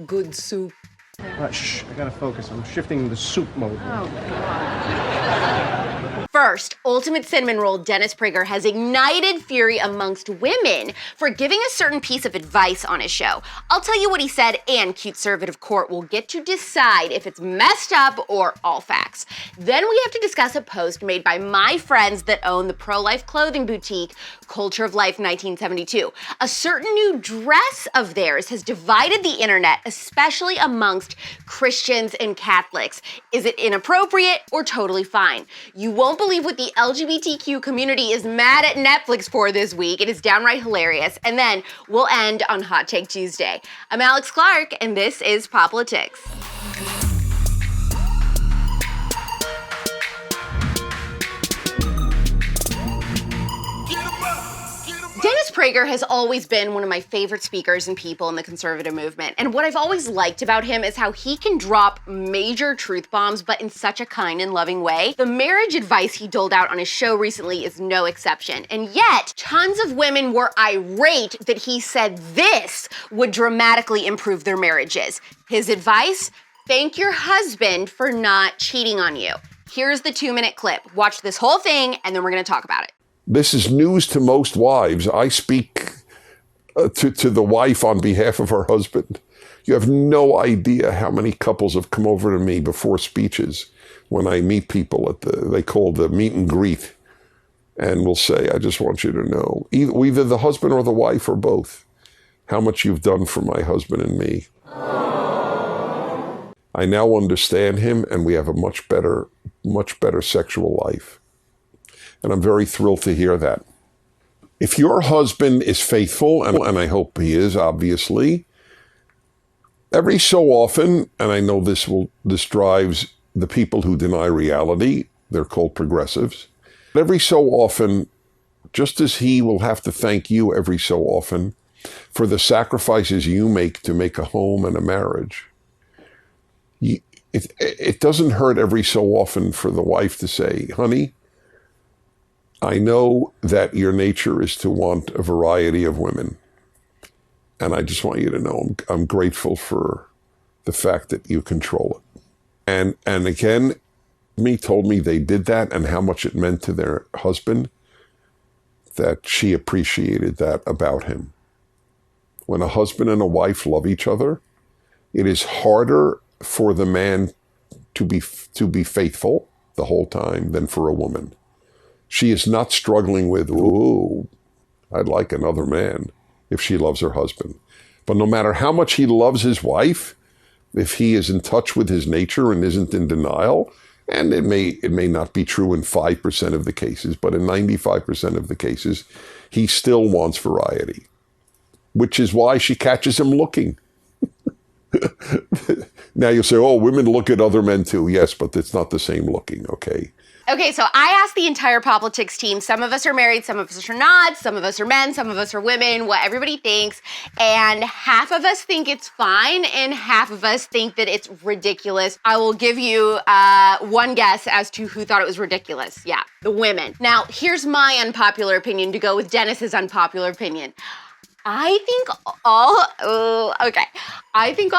good soup. Right, shh, I gotta focus. I'm shifting the soup mode. Oh, God. First, Ultimate Cinnamon Roll Dennis Prager has ignited fury amongst women for giving a certain piece of advice on his show. I'll tell you what he said, and CUTEservative Court will get to decide if it's messed up or all facts. Then we have to discuss a post made by my friends that own the pro-life clothing boutique, Culture of Life 1972. A certain new dress of theirs has divided the internet, especially amongst Christians and Catholics. Is it inappropriate or totally fine? You won't believe what the LGBTQ community is mad at Netflix for this week. It is downright hilarious. And then we'll end on Hot Take Tuesday. I'm AlexClark, and this is POPlitics. Dennis Prager has always been one of my favorite speakers and people in the conservative movement. And what I've always liked about him is how he can drop major truth bombs, but in such a kind and loving way. The marriage advice he doled out on his show recently is no exception. And yet, tons of women were irate that he said this would dramatically improve their marriages. His advice? Thank your husband for not cheating on you. Here's the 2-minute clip. Watch this whole thing, and then we're gonna talk about it. This is news to most wives. I speak to the wife on behalf of her husband. You have no idea how many couples have come over to me before speeches when I meet people at they call the meet and greet, and will say, I just want you to know, either the husband or the wife or both, how much you've done for my husband and me. I now understand him, and we have a much better sexual life. And I'm very thrilled to hear that. If your husband is faithful, and I hope he is, obviously, every so often, and I know this drives the people who deny reality, they're called progressives, but every so often, just as he will have to thank you every so often for the sacrifices you make to make a home and a marriage, it doesn't hurt every so often for the wife to say, honey, I know that your nature is to want a variety of women. And I just want you to know I'm grateful for the fact that you control it. And again, told me they did that and how much it meant to their husband, that she appreciated that about him. When a husband and a wife love each other, it is harder for the man to be faithful the whole time than for a woman. She is not struggling with, ooh, I'd like another man, if she loves her husband. But no matter how much he loves his wife, if he is in touch with his nature and isn't in denial, and it may not be true in 5% of the cases, but in 95% of the cases, he still wants variety, which is why she catches him looking. Now you'll say, oh, women look at other men too. Yes, but it's not the same looking, okay? Okay, so I asked the entire POPlitics team, some of us are married, some of us are not, some of us are men, some of us are women, what everybody thinks, and half of us think it's fine, and half of us think that it's ridiculous. I will give you one guess as to who thought it was ridiculous. Yeah, the women. Now, here's my unpopular opinion to go with Dennis's unpopular opinion. I think all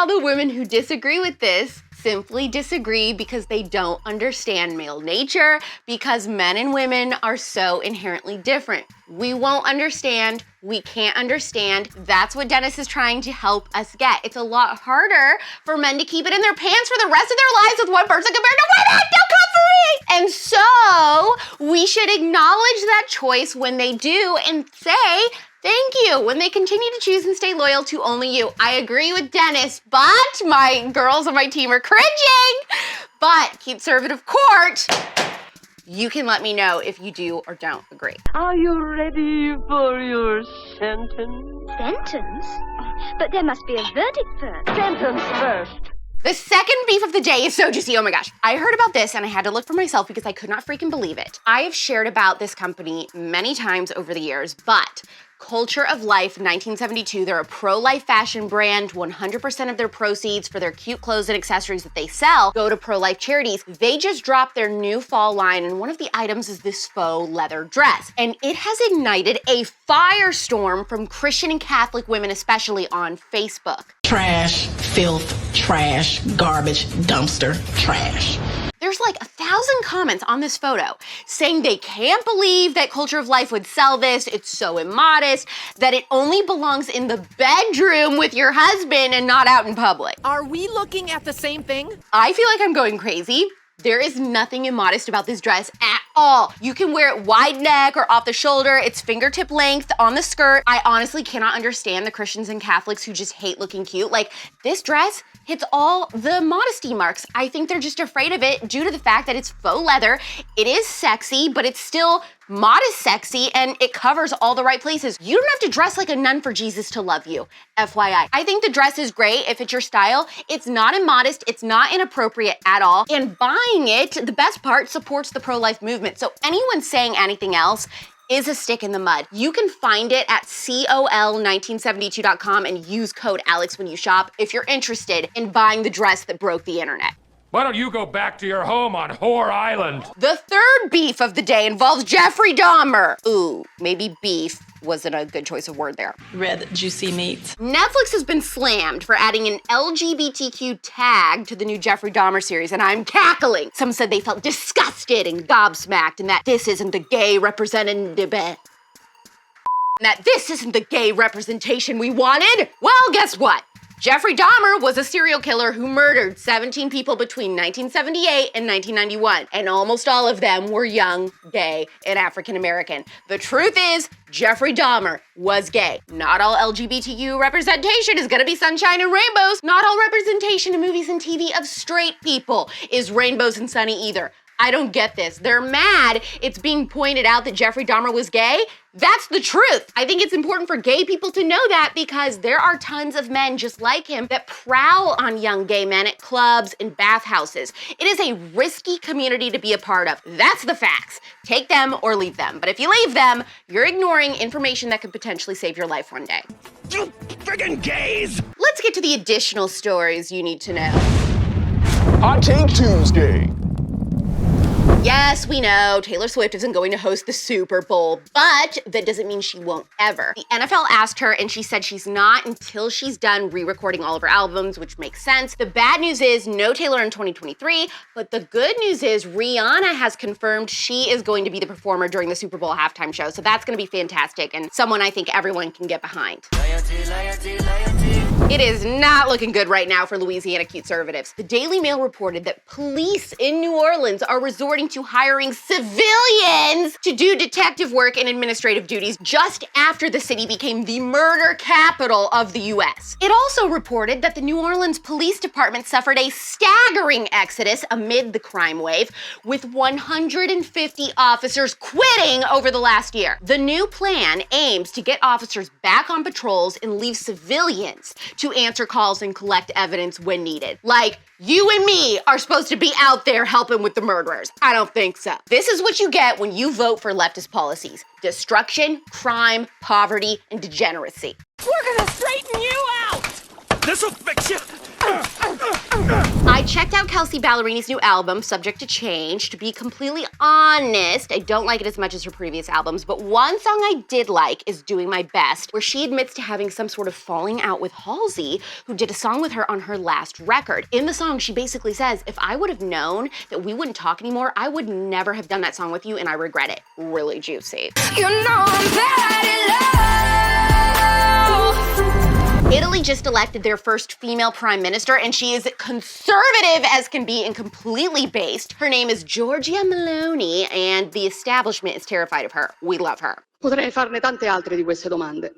the women who disagree with this simply disagree because they don't understand male nature, because men and women are so inherently different. We won't understand, we can't understand. That's what Dennis is trying to help us get. It's a lot harder for men to keep it in their pants for the rest of their lives with one person compared to women. Don't come for me! And so we should acknowledge that choice when they do and say, thank you, when they continue to choose and stay loyal to only you. I agree with Dennis, but my girls on my team are cringing. But CUTEservative Court, you can let me know if you do or don't agree. Are you ready for your sentence? Sentence? But there must be a verdict first. Sentence first. The second beef of the day is so juicy. Oh my gosh. I heard about this and I had to look for myself because I could not freaking believe it. I have shared about this company many times over the years, but Culture of Life 1972. They're a pro-life fashion brand. 100% of their proceeds for their cute clothes and accessories that they sell go to pro-life charities. They just dropped their new fall line, and one of the items is this faux leather dress. And it has ignited a firestorm from Christian and Catholic women, especially on Facebook. Trash, filth, trash, garbage, dumpster, trash. There's like 1,000 comments on this photo saying they can't believe that Culture of Life would sell this, it's so immodest, that it only belongs in the bedroom with your husband and not out in public. Are we looking at the same thing? I feel like I'm going crazy. There is nothing immodest about this dress at all. You can wear it wide neck or off the shoulder. It's fingertip length on the skirt. I honestly cannot understand the Christians and Catholics who just hate looking cute. Like, this dress hits all the modesty marks. I think they're just afraid of it due to the fact that it's faux leather. It is sexy, but it's still modest sexy, and it covers all the right places. You don't have to dress like a nun for Jesus to love you, FYI. I think the dress is great if it's your style. It's not immodest, it's not inappropriate at all, and buying it, the best part, supports the pro-life movement. So anyone saying anything else is a stick in the mud. You can find it at COL1972.com and use code ALEX when you shop if you're interested in buying the dress that broke the internet. Why don't you go back to your home on Whore Island? The third beef of the day involves Jeffrey Dahmer. Ooh, maybe beef wasn't a good choice of word there. Red juicy meat. Netflix has been slammed for adding an LGBTQ tag to the new Jeffrey Dahmer series, and I'm cackling. Some said they felt disgusted and gobsmacked, and that this isn't the gay representation we wanted. Well, guess what? Jeffrey Dahmer was a serial killer who murdered 17 people between 1978 and 1991, and almost all of them were young, gay, and African American. The truth is, Jeffrey Dahmer was gay. Not all LGBTQ representation is gonna be sunshine and rainbows. Not all representation in movies and TV of straight people is rainbows and sunny either. I don't get this. They're mad it's being pointed out that Jeffrey Dahmer was gay. That's the truth. I think it's important for gay people to know that because there are tons of men just like him that prowl on young gay men at clubs and bathhouses. It is a risky community to be a part of. That's the facts. Take them or leave them. But if you leave them, you're ignoring information that could potentially save your life one day. You friggin' gays! Let's get to the additional stories you need to know. Hot Take Tuesday. Yes, we know Taylor Swift isn't going to host the Super Bowl, but that doesn't mean she won't ever. The NFL asked her, and she said she's not until she's done re-recording all of her albums, which makes sense. The bad news is no Taylor in 2023, but the good news is Rihanna has confirmed she is going to be the performer during the Super Bowl halftime show, so that's going to be fantastic and someone I think everyone can get behind. It is not looking good right now for Louisiana CUTEservatives. The Daily Mail reported that police in New Orleans are resorting to hiring civilians to do detective work and administrative duties just after the city became the murder capital of the U.S. It also reported that the New Orleans Police Department suffered a staggering exodus amid the crime wave, with 150 officers quitting over the last year. The new plan aims to get officers back on patrols and leave civilians to answer calls and collect evidence when needed. Like, you and me are supposed to be out there helping with the murderers. I don't think so. This is what you get when you vote for leftist policies: destruction, crime, poverty, and degeneracy. We're gonna straighten you out! This'll fix you! I checked out Kelsea Ballerini's new album, Subject to Change. To be completely honest, I don't like it as much as her previous albums, but one song I did like is Doing My Best, where she admits to having some sort of falling out with Halsey, who did a song with her on her last record. In the song, she basically says, if I would have known that we wouldn't talk anymore, I would never have done that song with you, and I regret it. Really juicy. You know I'm bad at love. Italy just elected their first female prime minister, and she is conservative as can be and completely based. Her name is Giorgia Meloni, and the establishment is terrified of her. We love her. Potrei farne tante altre di queste domande.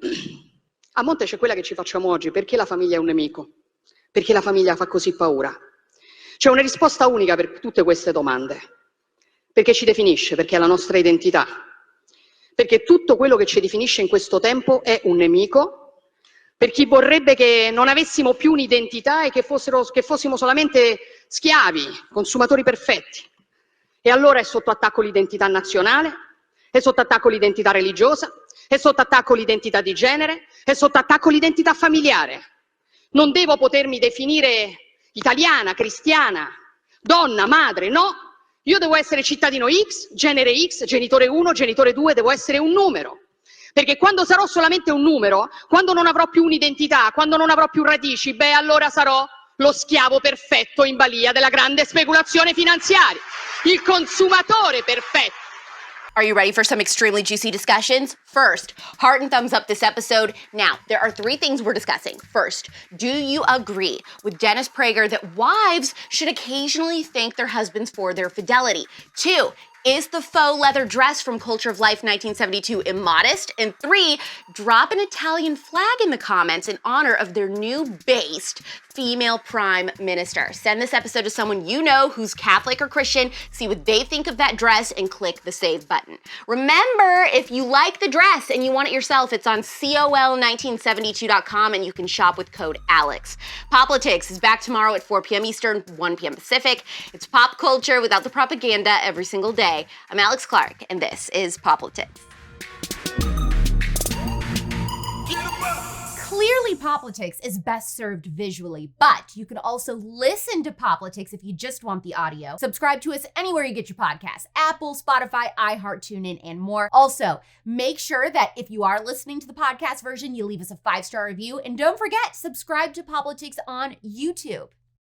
A monte c'è quella che ci facciamo oggi: perché la famiglia è un nemico? Perché la famiglia fa così paura? C'è una risposta unica per tutte queste domande. Perché ci definisce, perché è la nostra identità. Perché tutto quello che ci definisce in questo tempo è un nemico. Per chi vorrebbe che non avessimo più un'identità e che fossimo solamente schiavi, consumatori perfetti. E allora è sotto attacco l'identità nazionale, È sotto attacco l'identità religiosa, è sotto attacco l'identità di genere, è sotto attacco l'identità familiare. Non devo potermi definire italiana, cristiana, donna, madre, no. Io devo essere cittadino X, genere X, genitore 1, genitore 2, devo essere un numero. Perché quando sarò solamente un numero, quando non avrò più un'identità, quando non avrò più radici, beh, allora sarò lo schiavo perfetto in balia della grande speculazione finanziaria, il consumatore perfetto. Are you ready for some extremely juicy discussions? First, heart and thumbs up this episode. Now, there are 3 things we're discussing. First, do you agree with Dennis Prager that wives should occasionally thank their husbands for their fidelity? 2, is the faux leather dress from Culture of Life 1972 immodest? And 3, drop an Italian flag in the comments in honor of their new based female prime minister. Send this episode to someone you know who's Catholic or Christian, see what they think of that dress, and click the save button. Remember, if you like the dress and you want it yourself, it's on COL1972.com and you can shop with code ALEX. POPlitics is back tomorrow at 4 p.m. Eastern, 1 p.m. Pacific. It's pop culture without the propaganda every single day. I'm AlexClark, and this is POPlitics. Clearly, POPlitics is best served visually, but you can also listen to POPlitics if you just want the audio. Subscribe to us anywhere you get your podcasts: Apple, Spotify, iHeart, TuneIn, and more. Also, make sure that if you are listening to the podcast version, you leave us a 5-star review. And don't forget, subscribe to POPlitics on YouTube.